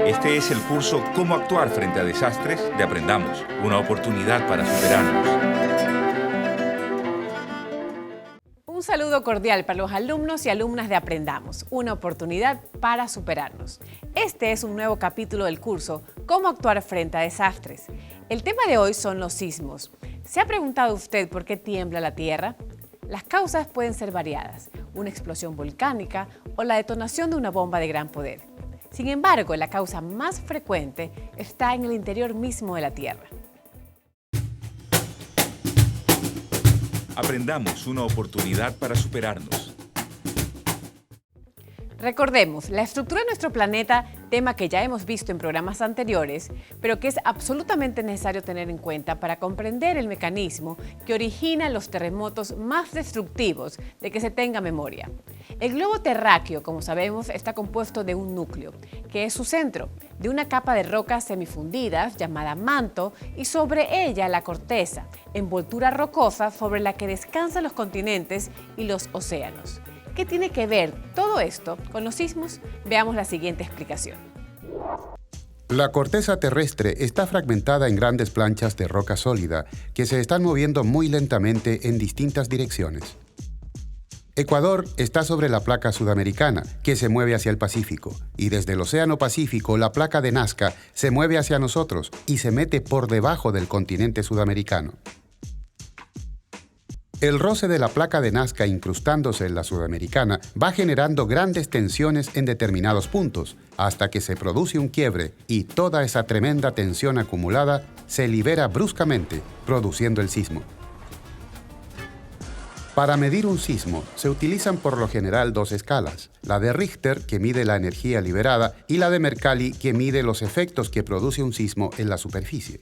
Este es el curso Cómo actuar frente a desastres de Aprendamos, una oportunidad para superarnos. Un saludo cordial para los alumnos y alumnas de Aprendamos, una oportunidad para superarnos. Este es un nuevo capítulo del curso Cómo actuar frente a desastres. El tema de hoy son los sismos. ¿Se ha preguntado usted por qué tiembla la Tierra? Las causas pueden ser variadas, una explosión volcánica o la detonación de una bomba de gran poder. Sin embargo, la causa más frecuente está en el interior mismo de la Tierra. Aprendamos, una oportunidad para superarnos. Recordemos, la estructura de nuestro planeta, tema que ya hemos visto en programas anteriores, pero que es absolutamente necesario tener en cuenta para comprender el mecanismo que origina los terremotos más destructivos de que se tenga memoria. El globo terráqueo, como sabemos, está compuesto de un núcleo, que es su centro, de una capa de rocas semifundidas llamada manto y sobre ella la corteza, envoltura rocosa sobre la que descansan los continentes y los océanos. ¿Qué tiene que ver todo esto con los sismos? Veamos la siguiente explicación. La corteza terrestre está fragmentada en grandes planchas de roca sólida que se están moviendo muy lentamente en distintas direcciones. Ecuador está sobre la placa sudamericana, que se mueve hacia el Pacífico, y desde el Océano Pacífico la placa de Nazca se mueve hacia nosotros y se mete por debajo del continente sudamericano. El roce de la placa de Nazca incrustándose en la sudamericana va generando grandes tensiones en determinados puntos, hasta que se produce un quiebre y toda esa tremenda tensión acumulada se libera bruscamente, produciendo el sismo. Para medir un sismo se utilizan por lo general dos escalas, la de Richter, que mide la energía liberada, y la de Mercalli, que mide los efectos que produce un sismo en la superficie.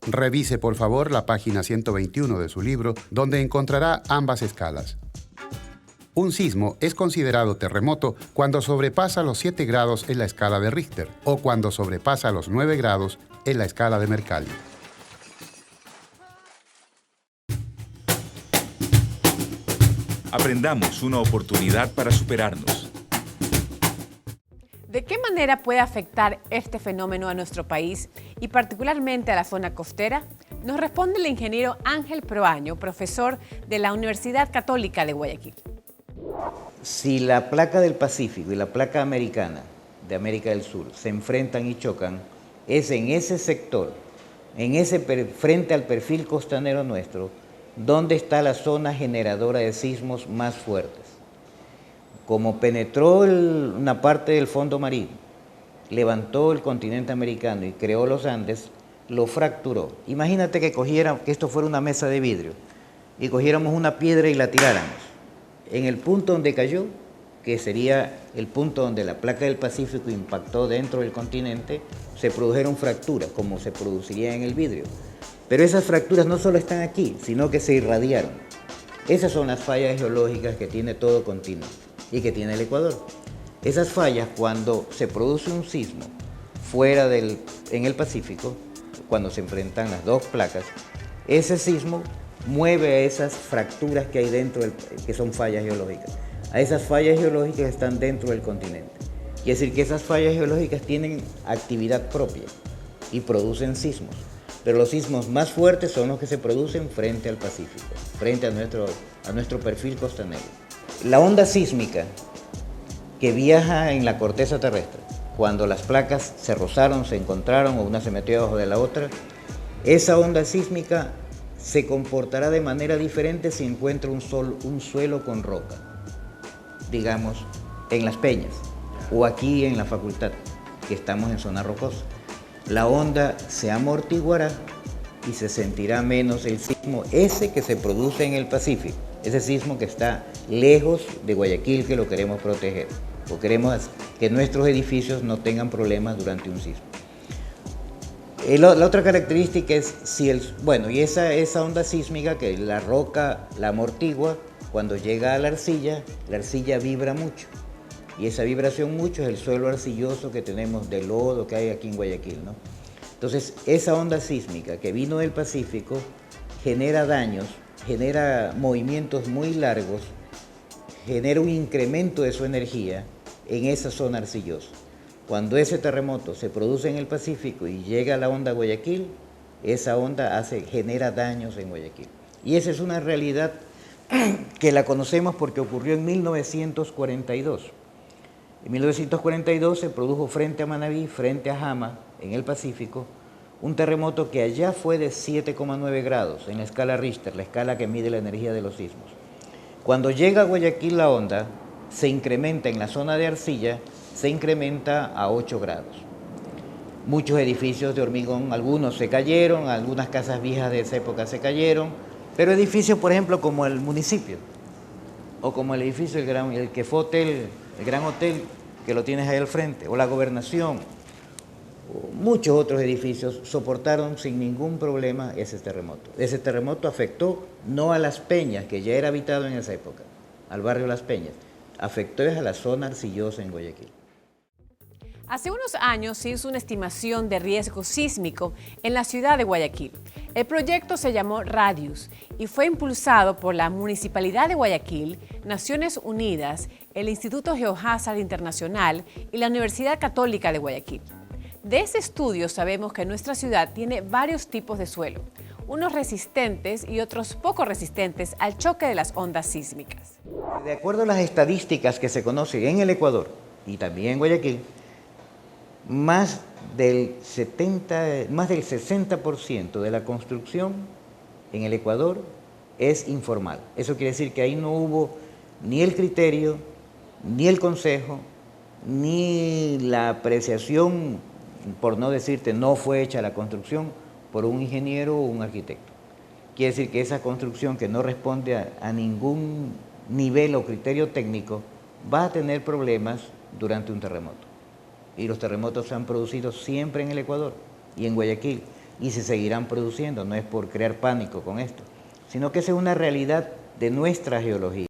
Revise por favor la página 121 de su libro, donde encontrará ambas escalas. Un sismo es considerado terremoto cuando sobrepasa los 7 grados en la escala de Richter o cuando sobrepasa los 9 grados en la escala de Mercalli. Aprendamos, una oportunidad para superarnos. ¿De qué manera puede afectar este fenómeno a nuestro país y particularmente a la zona costera? Nos responde el ingeniero Ángel Proaño, profesor de la Universidad Católica de Guayaquil. Si la placa del Pacífico y la placa americana de América del Sur se enfrentan y chocan, es en ese sector, frente al perfil costanero nuestro, donde está la zona generadora de sismos más fuertes. Como penetró una parte del fondo marino, levantó el continente americano y creó los Andes, lo fracturó. Imagínate que esto fuera una mesa de vidrio y cogiéramos una piedra y la tiráramos. En el punto donde cayó, que sería el punto donde la placa del Pacífico impactó dentro del continente, se produjeron fracturas, como se produciría en el vidrio. Pero esas fracturas no solo están aquí, sino que se irradiaron. Esas son las fallas geológicas que tiene todo continente y que tiene el Ecuador. Esas fallas, cuando se produce un sismo en el Pacífico, cuando se enfrentan las dos placas, ese sismo mueve a esas fracturas que hay dentro, que son fallas geológicas. A esas fallas geológicas están dentro del continente. Quiere decir que esas fallas geológicas tienen actividad propia y producen sismos. Pero los sismos más fuertes son los que se producen frente al Pacífico, frente a nuestro perfil costanero. La onda sísmica que viaja en la corteza terrestre, cuando las placas se rozaron, se encontraron o una se metió debajo de la otra, esa onda sísmica se comportará de manera diferente si encuentra un suelo con roca, digamos en Las Peñas o aquí en la facultad, que estamos en zona rocosa. La onda se amortiguará y se sentirá menos el sismo ese que se produce en el Pacífico, ese sismo que está lejos de Guayaquil, que lo queremos proteger, o queremos que nuestros edificios no tengan problemas durante un sismo. La otra característica es esa onda sísmica que la roca la amortigua, cuando llega a la arcilla vibra mucho. Y esa vibración mucho es el suelo arcilloso que tenemos, de lodo que hay aquí en Guayaquil, ¿no? Entonces, esa onda sísmica que vino del Pacífico genera daños, genera movimientos muy largos, genera un incremento de su energía en esa zona arcillosa. Cuando ese terremoto se produce en el Pacífico y llega a la onda Guayaquil, esa onda genera daños en Guayaquil. Y esa es una realidad que la conocemos porque ocurrió en 1942. En 1942 se produjo frente a Manabí, frente a Jama, en el Pacífico, un terremoto que allá fue de 7,9 grados en la escala Richter, la escala que mide la energía de los sismos. Cuando llega a Guayaquil la onda, se incrementa en la zona de arcilla, se incrementa a 8 grados. Muchos edificios de hormigón, algunos se cayeron, algunas casas viejas de esa época se cayeron, pero edificios, por ejemplo, como el municipio, o como el edificio, el que fue hotel, el Gran Hotel, que lo tienes ahí al frente, o la Gobernación, o muchos otros edificios soportaron sin ningún problema ese terremoto. Ese terremoto afectó no a Las Peñas, que ya era habitado en esa época, al barrio Las Peñas, afectó a la zona arcillosa en Guayaquil. Hace unos años se hizo una estimación de riesgo sísmico en la ciudad de Guayaquil. El proyecto se llamó Radius y fue impulsado por la Municipalidad de Guayaquil, Naciones Unidas, el Instituto Geohazard Internacional y la Universidad Católica de Guayaquil. De ese estudio sabemos que nuestra ciudad tiene varios tipos de suelo, unos resistentes y otros poco resistentes al choque de las ondas sísmicas. De acuerdo a las estadísticas que se conocen en el Ecuador y también en Guayaquil, más del 60% de la construcción en el Ecuador es informal. Eso quiere decir que ahí no hubo ni el criterio, ni el consejo, ni la apreciación, por no decirte no fue hecha la construcción por un ingeniero o un arquitecto. Quiere decir que esa construcción que no responde a ningún nivel o criterio técnico va a tener problemas durante un terremoto. Y los terremotos se han producido siempre en el Ecuador y en Guayaquil y se seguirán produciendo, no es por crear pánico con esto, sino que esa es una realidad de nuestra geología.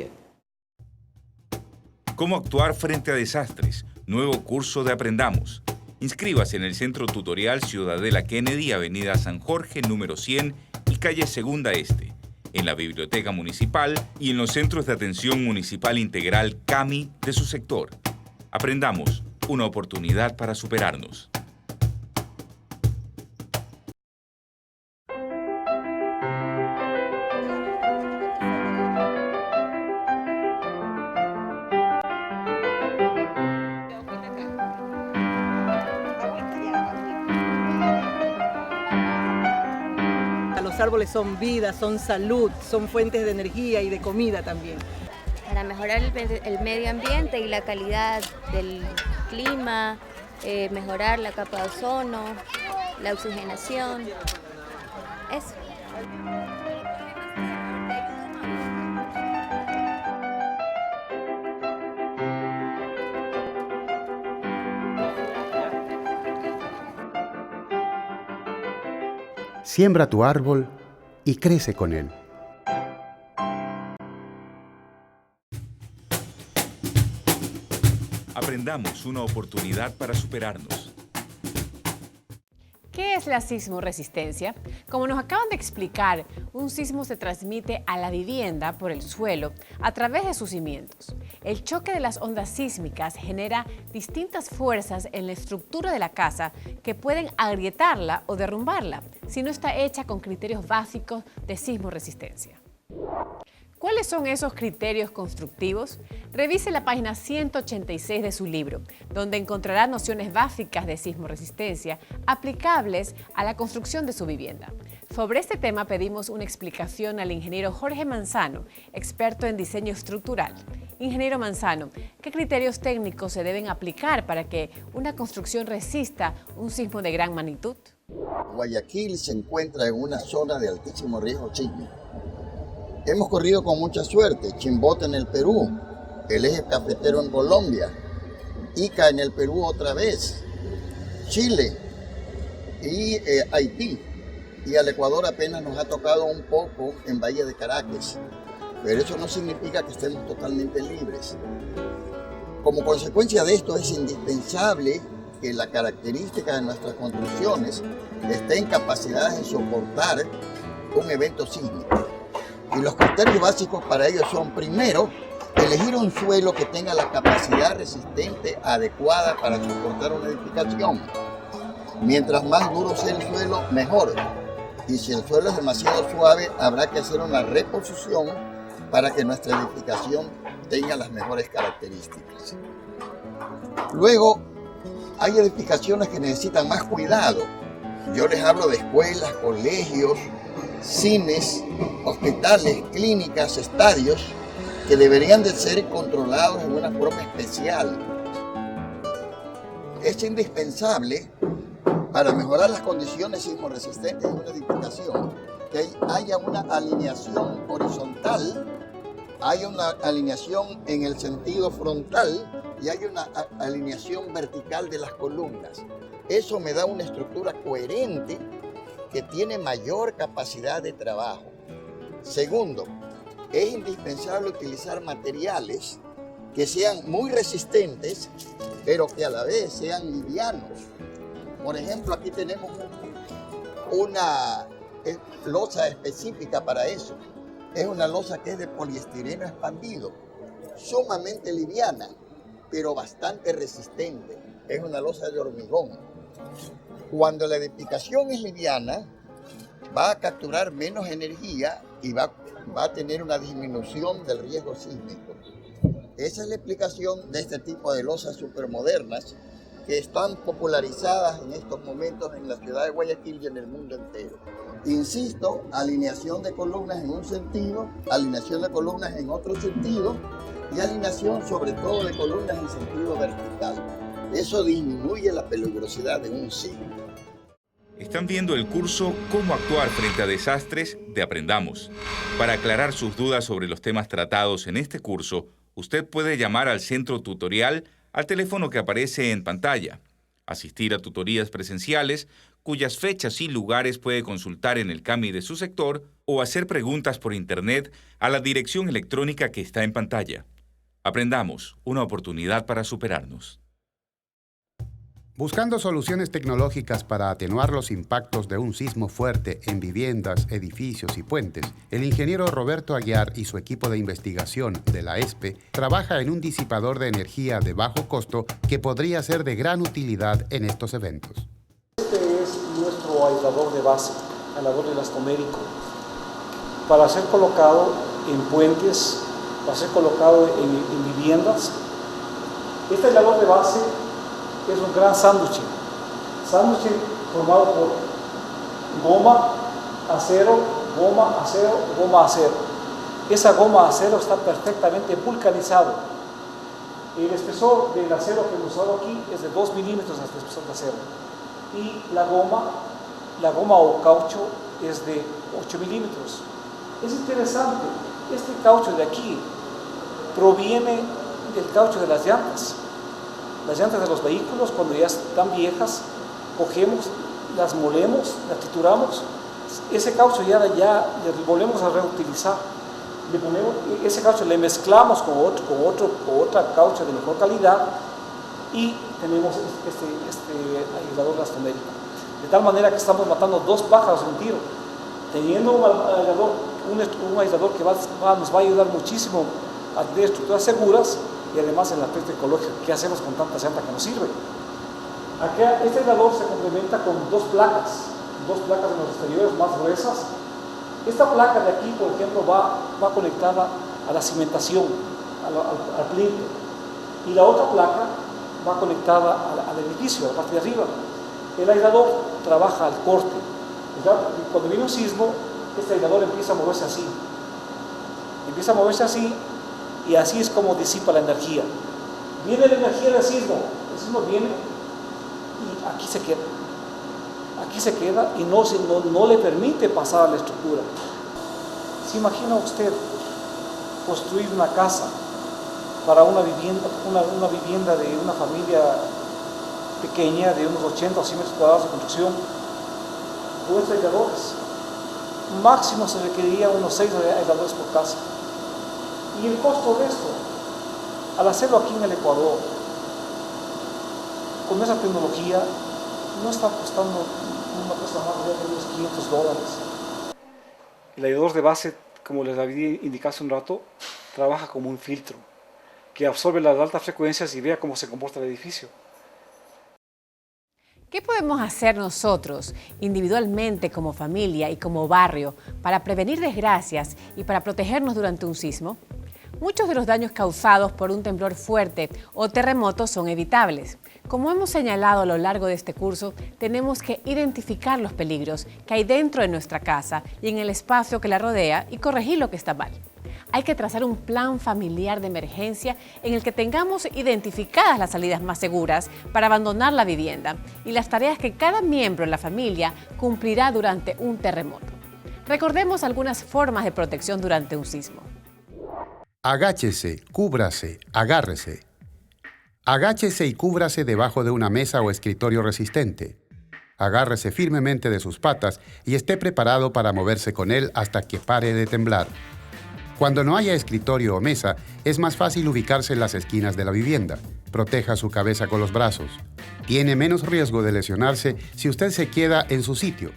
¿Cómo actuar frente a desastres? Nuevo curso de Aprendamos. Inscríbase en el Centro Tutorial Ciudadela Kennedy, Avenida San Jorge, número 100 y calle Segunda Este, en la Biblioteca Municipal y en los Centros de Atención Municipal Integral CAMI de su sector. Aprendamos, una oportunidad para superarnos. Los árboles son vida, son salud, son fuentes de energía y de comida también. Para mejorar el medio ambiente y la calidad del clima, mejorar la capa de ozono, la oxigenación, eso. Siembra tu árbol y crece con él. Aprendamos, una oportunidad para superarnos. ¿Qué es la sismoresistencia? Como nos acaban de explicar, un sismo se transmite a la vivienda por el suelo a través de sus cimientos. El choque de las ondas sísmicas genera distintas fuerzas en la estructura de la casa que pueden agrietarla o derrumbarla si no está hecha con criterios básicos de sismoresistencia. ¿Cuáles son esos criterios constructivos? Revise la página 186 de su libro, donde encontrará nociones básicas de sismoresistencia aplicables a la construcción de su vivienda. Sobre este tema pedimos una explicación al ingeniero Jorge Manzano, experto en diseño estructural. Ingeniero Manzano, ¿qué criterios técnicos se deben aplicar para que una construcción resista un sismo de gran magnitud? Guayaquil se encuentra en una zona de altísimo riesgo sísmico. Hemos corrido con mucha suerte, Chimbote en el Perú, el eje cafetero en Colombia, Ica en el Perú otra vez, Chile y Haití. Y al Ecuador apenas nos ha tocado un poco en Bahía de Caracas, pero eso no significa que estemos totalmente libres. Como consecuencia de esto, es indispensable que la característica de nuestras construcciones esté en capacidad de soportar un evento sísmico. Y los criterios básicos para ello son, primero, elegir un suelo que tenga la capacidad resistente adecuada para soportar una edificación. Mientras más duro sea el suelo, mejor. Y si el suelo es demasiado suave, habrá que hacer una reposición para que nuestra edificación tenga las mejores características. Luego, hay edificaciones que necesitan más cuidado. Yo les hablo de escuelas, colegios, cines, hospitales, clínicas, estadios, que deberían de ser controlados en una forma especial. Es indispensable, para mejorar las condiciones sismoresistentes de una edificación, que haya una alineación horizontal, haya una alineación en el sentido frontal y haya una alineación vertical de las columnas. Eso me da una estructura coherente que tiene mayor capacidad de trabajo. Segundo, es indispensable utilizar materiales que sean muy resistentes, pero que a la vez sean livianos. Por ejemplo, aquí tenemos una losa específica para eso. Es una losa que es de poliestireno expandido, sumamente liviana, pero bastante resistente. Es una losa de hormigón. Cuando la edificación es liviana, va a capturar menos energía y va a tener una disminución del riesgo sísmico. Esa es la explicación de este tipo de losas supermodernas que están popularizadas en estos momentos en la ciudad de Guayaquil y en el mundo entero. Insisto, alineación de columnas en un sentido, alineación de columnas en otro sentido y alineación sobre todo de columnas en sentido vertical. Eso disminuye la peligrosidad de un sismo. Están viendo el curso Cómo actuar frente a desastres de Aprendamos. Para aclarar sus dudas sobre los temas tratados en este curso, usted puede llamar al centro tutorial al teléfono que aparece en pantalla, asistir a tutorías presenciales, cuyas fechas y lugares puede consultar en el CAMI de su sector, o hacer preguntas por Internet a la dirección electrónica que está en pantalla. Aprendamos, una oportunidad para superarnos. Buscando soluciones tecnológicas para atenuar los impactos de un sismo fuerte en viviendas, edificios y puentes, el ingeniero Roberto Aguiar y su equipo de investigación de la ESPE trabaja en un disipador de energía de bajo costo que podría ser de gran utilidad en estos eventos. Este es nuestro aislador de base, aislador elastomérico, para ser colocado en puentes, para ser colocado en viviendas. Este aislador de base es un gran sándwich formado por goma, acero, goma, acero, goma, acero. Esa goma acero está perfectamente vulcanizado. El espesor del acero que hemos usado aquí es de 2 milímetros hasta el espesor de acero. Y la goma o caucho es de 8 milímetros. Es interesante, este caucho de aquí proviene del caucho de las llantas. Las llantas de los vehículos, cuando ya están viejas, cogemos, las molemos, las trituramos, ese caucho ya le volvemos a reutilizar. Ese caucho le mezclamos con otra caucho de mejor calidad y tenemos este aislador elastomérico. De tal manera que estamos matando 2 pájaros en un tiro. Teniendo un aislador que nos va a ayudar muchísimo a tener estructuras seguras, y además en el aspecto ecológico, ¿qué hacemos con tanta llanta que nos sirve? Acá este aislador se complementa con 2 placas en los exteriores más gruesas. Esta placa de aquí, por ejemplo, va conectada a la cimentación, al plinto, y la otra placa va conectada al edificio, a la parte de arriba. El aislador trabaja al corte. Cuando viene un sismo, este aislador empieza a moverse así. Y así es como disipa la energía. Viene la energía del sismo, el sismo viene y aquí se queda y no le permite pasar a la estructura. ¿Se imagina usted construir una casa para una vivienda de una familia pequeña de unos 80 o 100 metros cuadrados de construcción? 2 aisladores. Máximo se requeriría unos 6 aisladores por casa. Y el costo de esto Al hacerlo aquí en el Ecuador, con esa tecnología, no está costando una cosa más de unos $500. El aislador de base, como les había indicado hace un rato, trabaja como un filtro que absorbe las altas frecuencias y vea cómo se comporta el edificio. ¿Qué podemos hacer nosotros, individualmente, como familia y como barrio, para prevenir desgracias y para protegernos durante un sismo? Muchos de los daños causados por un temblor fuerte o terremoto son evitables. Como hemos señalado a lo largo de este curso, tenemos que identificar los peligros que hay dentro de nuestra casa y en el espacio que la rodea y corregir lo que está mal. Hay que trazar un plan familiar de emergencia en el que tengamos identificadas las salidas más seguras para abandonar la vivienda y las tareas que cada miembro de la familia cumplirá durante un terremoto. Recordemos algunas formas de protección durante un sismo. Agáchese, cúbrase, agárrese. Agáchese y cúbrase debajo de una mesa o escritorio resistente. Agárrese firmemente de sus patas y esté preparado para moverse con él hasta que pare de temblar. Cuando no haya escritorio o mesa, es más fácil ubicarse en las esquinas de la vivienda. Proteja su cabeza con los brazos. Tiene menos riesgo de lesionarse si usted se queda en su sitio.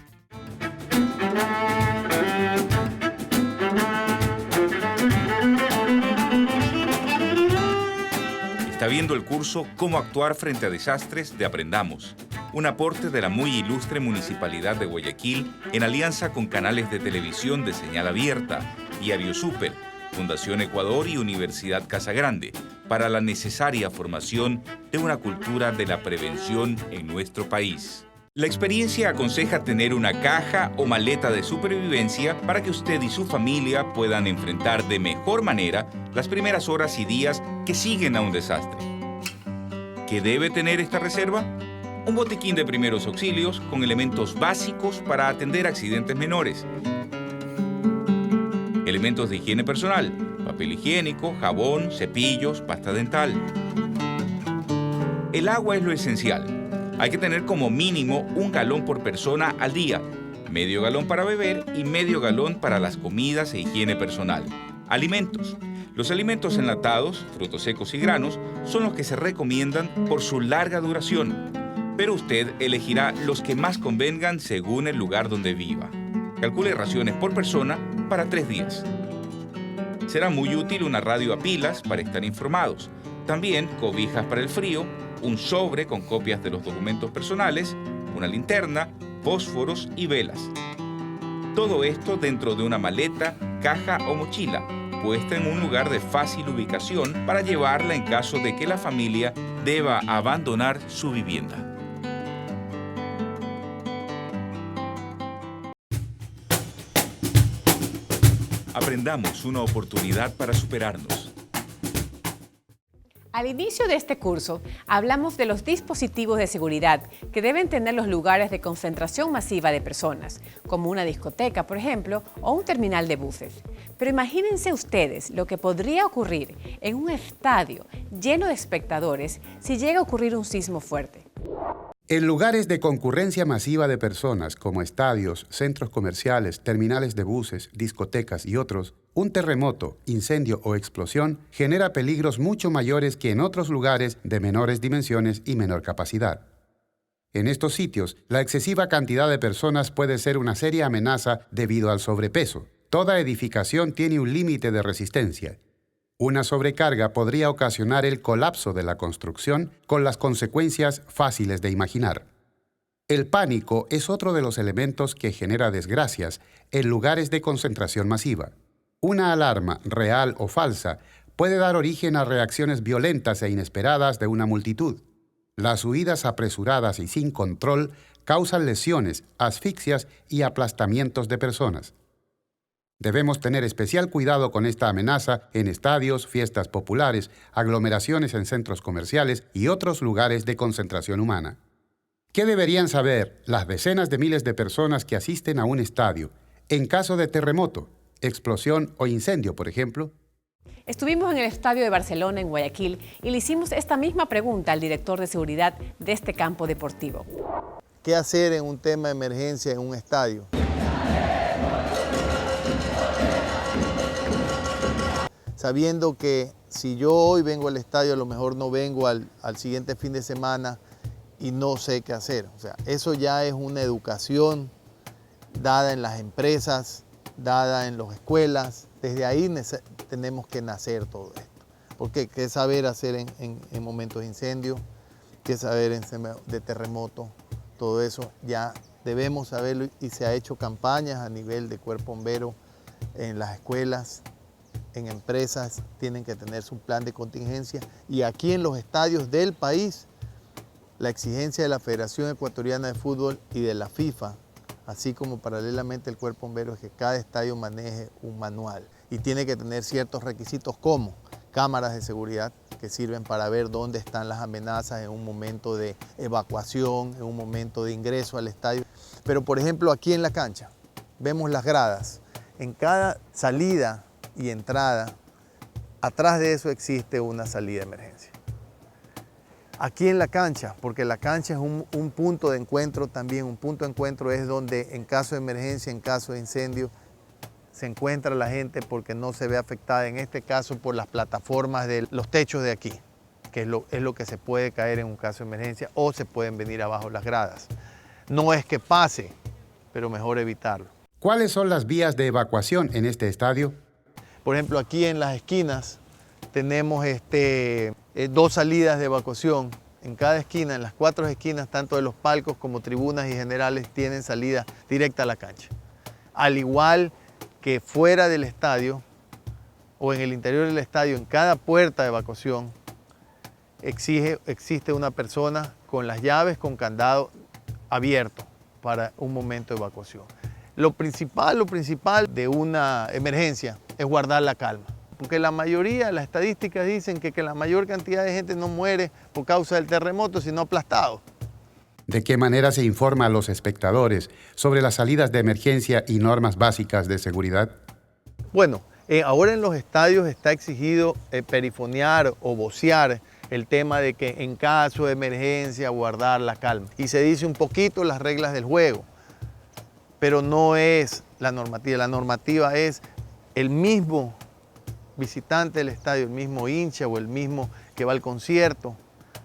Está viendo el curso Cómo actuar frente a desastres de Aprendamos, un aporte de la muy ilustre Municipalidad de Guayaquil en alianza con canales de televisión de señal abierta, Diario Súper, Fundación Ecuador y Universidad Casagrande, para la necesaria formación de una cultura de la prevención en nuestro país. La experiencia aconseja tener una caja o maleta de supervivencia para que usted y su familia puedan enfrentar de mejor manera las primeras horas y días que siguen a un desastre. ¿Qué debe tener esta reserva? Un botiquín de primeros auxilios con elementos básicos para atender accidentes menores. Elementos de higiene personal, papel higiénico, jabón, cepillos, pasta dental. El agua es lo esencial. Hay que tener como mínimo 1 galón por persona al día, medio galón para beber y medio galón para las comidas e higiene personal. Alimentos. Los alimentos enlatados, frutos secos y granos son los que se recomiendan por su larga duración, pero usted elegirá los que más convengan según el lugar donde viva. Calcule raciones por persona para 3 días. Será muy útil una radio a pilas para estar informados. También cobijas para el frío, un sobre con copias de los documentos personales, una linterna, fósforos y velas. Todo esto dentro de una maleta, caja o mochila, puesta en un lugar de fácil ubicación para llevarla en caso de que la familia deba abandonar su vivienda. Aprendamos, una oportunidad para superarnos. Al inicio de este curso, hablamos de los dispositivos de seguridad que deben tener los lugares de concentración masiva de personas, como una discoteca, por ejemplo, o un terminal de buses. Pero imagínense ustedes lo que podría ocurrir en un estadio lleno de espectadores si llega a ocurrir un sismo fuerte. En lugares de concurrencia masiva de personas, como estadios, centros comerciales, terminales de buses, discotecas y otros, un terremoto, incendio o explosión genera peligros mucho mayores que en otros lugares de menores dimensiones y menor capacidad. En estos sitios, la excesiva cantidad de personas puede ser una seria amenaza debido al sobrepeso. Toda edificación tiene un límite de resistencia. Una sobrecarga podría ocasionar el colapso de la construcción con las consecuencias fáciles de imaginar. El pánico es otro de los elementos que genera desgracias en lugares de concentración masiva. Una alarma, real o falsa, puede dar origen a reacciones violentas e inesperadas de una multitud. Las huidas apresuradas y sin control causan lesiones, asfixias y aplastamientos de personas. Debemos tener especial cuidado con esta amenaza en estadios, fiestas populares, aglomeraciones en centros comerciales y otros lugares de concentración humana. ¿Qué deberían saber las decenas de miles de personas que asisten a un estadio en caso de terremoto, explosión o incendio, por ejemplo? Estuvimos en el Estadio de Barcelona, en Guayaquil, y le hicimos esta misma pregunta al director de seguridad de este campo deportivo. ¿Qué hacer en un tema de emergencia en un estadio? sabiendo que si yo hoy vengo al estadio, a lo mejor no vengo al siguiente fin de semana y no sé qué hacer. O sea, eso ya es una educación dada en las empresas, dada en las escuelas. Desde ahí tenemos que nacer todo esto. Porque qué saber hacer en momentos de incendio, qué saber de terremoto, todo eso ya debemos saberlo y se ha hecho campañas a nivel de cuerpo bombero en las escuelas, en empresas, tienen que tener su plan de contingencia y aquí en los estadios del país, la exigencia de la Federación Ecuatoriana de Fútbol y de la FIFA, así como paralelamente el cuerpo bombero, es que cada estadio maneje un manual y tiene que tener ciertos requisitos como cámaras de seguridad que sirven para ver dónde están las amenazas en un momento de evacuación, en un momento de ingreso al estadio. Pero por ejemplo aquí en la cancha vemos las gradas. En cada salida y entrada, atrás de eso existe una salida de emergencia. Aquí en la cancha, porque la cancha es un punto de encuentro también, un punto de encuentro es donde en caso de emergencia, en caso de incendio, se encuentra la gente porque no se ve afectada, en este caso por las plataformas de los techos de aquí, que es lo que se puede caer en un caso de emergencia o se pueden venir abajo las gradas. No es que pase, pero mejor evitarlo. ¿Cuáles son las vías de evacuación en este estadio? Por ejemplo, aquí en las esquinas tenemos 2 salidas de evacuación. En cada esquina, en las 4 esquinas, tanto de los palcos como tribunas y generales, tienen salida directa a la cancha. Al igual que fuera del estadio o en el interior del estadio, en cada puerta de evacuación existe una persona con las llaves, con candado abierto para un momento de evacuación. Lo principal de una emergencia es guardar la calma, porque la mayoría, las estadísticas dicen que la mayor cantidad de gente no muere por causa del terremoto, sino aplastado. ¿De qué manera se informa a los espectadores sobre las salidas de emergencia y normas básicas de seguridad? Bueno, ahora en los estadios está exigido perifonear o vocear el tema de que en caso de emergencia guardar la calma. Y se dice un poquito las reglas del juego, pero no es la normativa. La normativa es el mismo visitante del estadio, el mismo hincha o el mismo que va al concierto,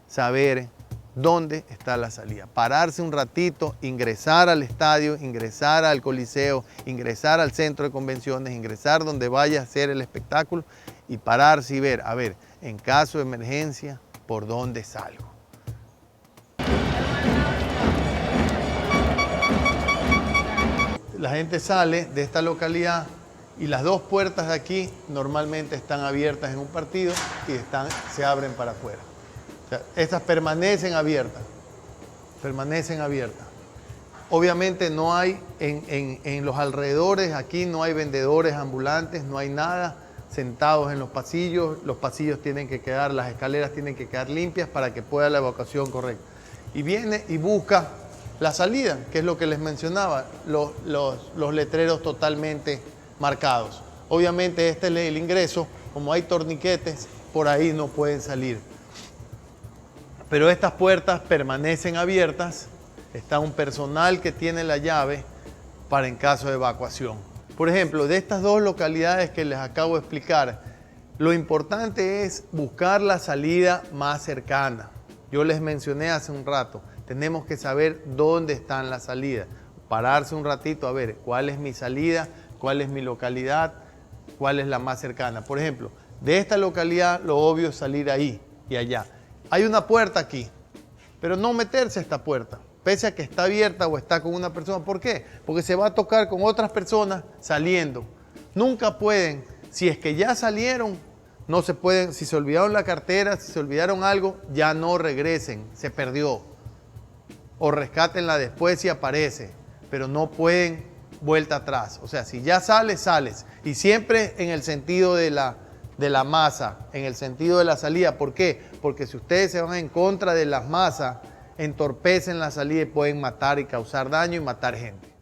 saber dónde está la salida. Pararse un ratito, ingresar al estadio, ingresar al coliseo, ingresar al centro de convenciones, ingresar donde vaya a hacer el espectáculo y pararse y ver, a ver, en caso de emergencia, ¿por dónde salgo? La gente sale de esta localidad y las 2 puertas de aquí normalmente están abiertas en un partido y se abren para afuera. O sea, estas permanecen abiertas. Obviamente no hay, en los alrededores, aquí no hay vendedores ambulantes, no hay nada sentados en los pasillos tienen que quedar, las escaleras tienen que quedar limpias para que pueda la evacuación correcta. Y viene y busca la salida, que es lo que les mencionaba, los letreros totalmente marcados. Obviamente este es el ingreso, como hay torniquetes, por ahí no pueden salir. Pero estas puertas permanecen abiertas, está un personal que tiene la llave para en caso de evacuación. Por ejemplo, de estas 2 localidades que les acabo de explicar, lo importante es buscar la salida más cercana. Yo les mencioné hace un rato, tenemos que saber dónde están las salidas. Pararse un ratito a ver cuál es mi salida, cuál es mi localidad, cuál es la más cercana. Por ejemplo, de esta localidad lo obvio es salir ahí y allá. Hay una puerta aquí, pero no meterse a esta puerta, pese a que está abierta o está con una persona. ¿Por qué? Porque se va a tocar con otras personas saliendo. Nunca pueden, si es que ya salieron, no se pueden, si se olvidaron la cartera, si se olvidaron algo, ya no regresen, se perdió. O rescátenla después si aparece, pero no pueden vuelta atrás. O sea, si ya sales, sales. Y siempre en el sentido de la masa, en el sentido de la salida. ¿Por qué? Porque si ustedes se van en contra de las masas, entorpecen la salida y pueden matar y causar daño y matar gente.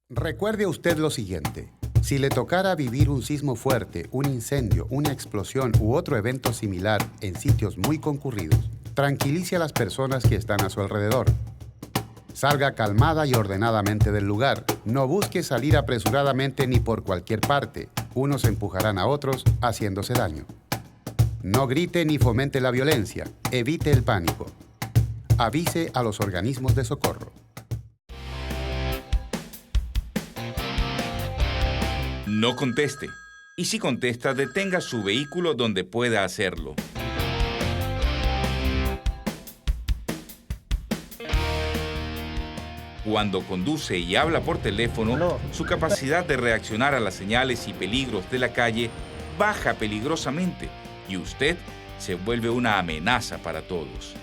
Recuerde usted lo siguiente. Si le tocara vivir un sismo fuerte, un incendio, una explosión u otro evento similar en sitios muy concurridos, tranquilice a las personas que están a su alrededor. Salga calmada y ordenadamente del lugar. No busque salir apresuradamente ni por cualquier parte. Unos empujarán a otros haciéndose daño. No grite ni fomente la violencia. Evite el pánico. Avise a los organismos de socorro. No conteste. Y si contesta, detenga su vehículo donde pueda hacerlo. Cuando conduce y habla por teléfono, su capacidad de reaccionar a las señales y peligros de la calle baja peligrosamente y usted se vuelve una amenaza para todos.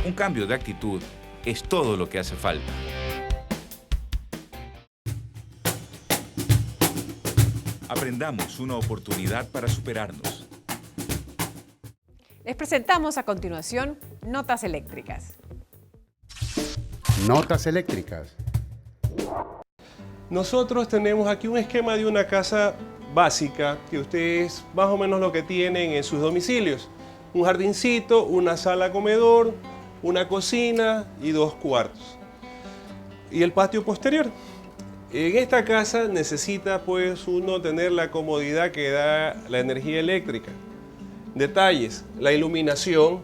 Un cambio de actitud es todo lo que hace falta. Aprendamos, una oportunidad para superarnos. Les presentamos a continuación Notas Eléctricas. Notas eléctricas. Nosotros tenemos aquí un esquema de una casa básica que ustedes más o menos lo que tienen en sus domicilios. Un jardincito, una sala comedor, una cocina y 2 cuartos. Y el patio posterior. En esta casa necesita pues uno tener la comodidad que da la energía eléctrica. Detalles: la iluminación,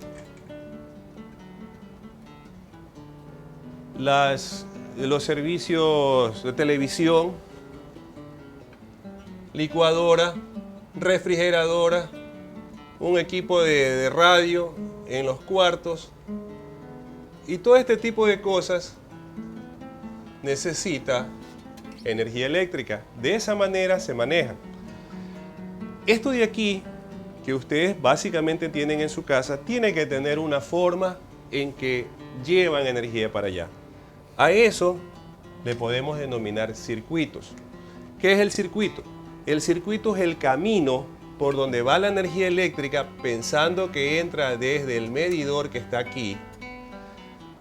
los servicios de televisión, licuadora, refrigeradora, un equipo de radio en los cuartos y todo este tipo de cosas necesita energía eléctrica. De esa manera se maneja. Esto de aquí que ustedes básicamente tienen en su casa tiene que tener una forma en que llevan energía para allá. A eso le podemos denominar circuitos. ¿Qué es el circuito? El circuito es el camino por donde va la energía eléctrica, pensando que entra desde el medidor que está aquí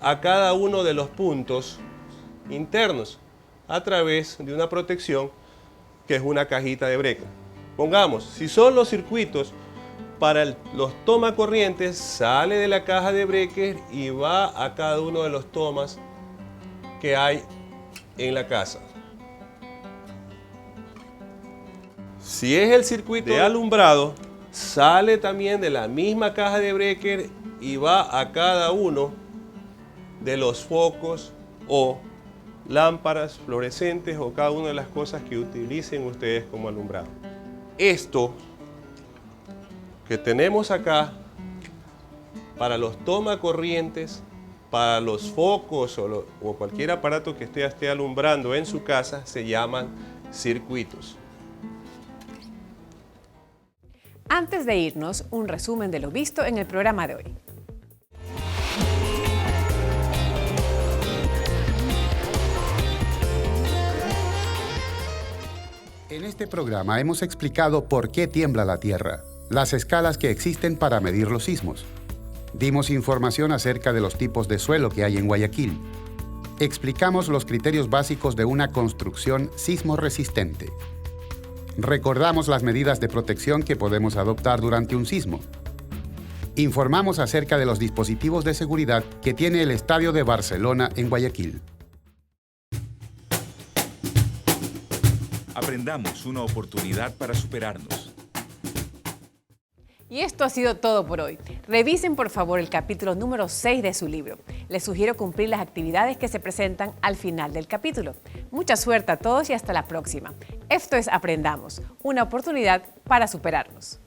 a cada uno de los puntos internos a través de una protección que es una cajita de breaker. Pongamos, si son los circuitos para los tomacorrientes, sale de la caja de breaker y va a cada uno de los tomas que hay en la casa. Si es el circuito de alumbrado, sale también de la misma caja de breaker y va a cada uno de los focos o lámparas fluorescentes o cada una de las cosas que utilicen ustedes como alumbrado. Esto que tenemos acá para los tomacorrientes, para los focos o cualquier aparato que esté alumbrando en su casa, se llaman circuitos. Antes de irnos, un resumen de lo visto en el programa de hoy. En este programa hemos explicado por qué tiembla la Tierra, las escalas que existen para medir los sismos. Dimos información acerca de los tipos de suelo que hay en Guayaquil. Explicamos los criterios básicos de una construcción sismo resistente. Recordamos las medidas de protección que podemos adoptar durante un sismo. Informamos acerca de los dispositivos de seguridad que tiene el Estadio de Barcelona en Guayaquil. Aprendamos, una oportunidad para superarnos. Y esto ha sido todo por hoy. Revisen por favor el capítulo número 6 de su libro. Les sugiero cumplir las actividades que se presentan al final del capítulo. Mucha suerte a todos y hasta la próxima. Esto es Aprendamos, una oportunidad para superarnos.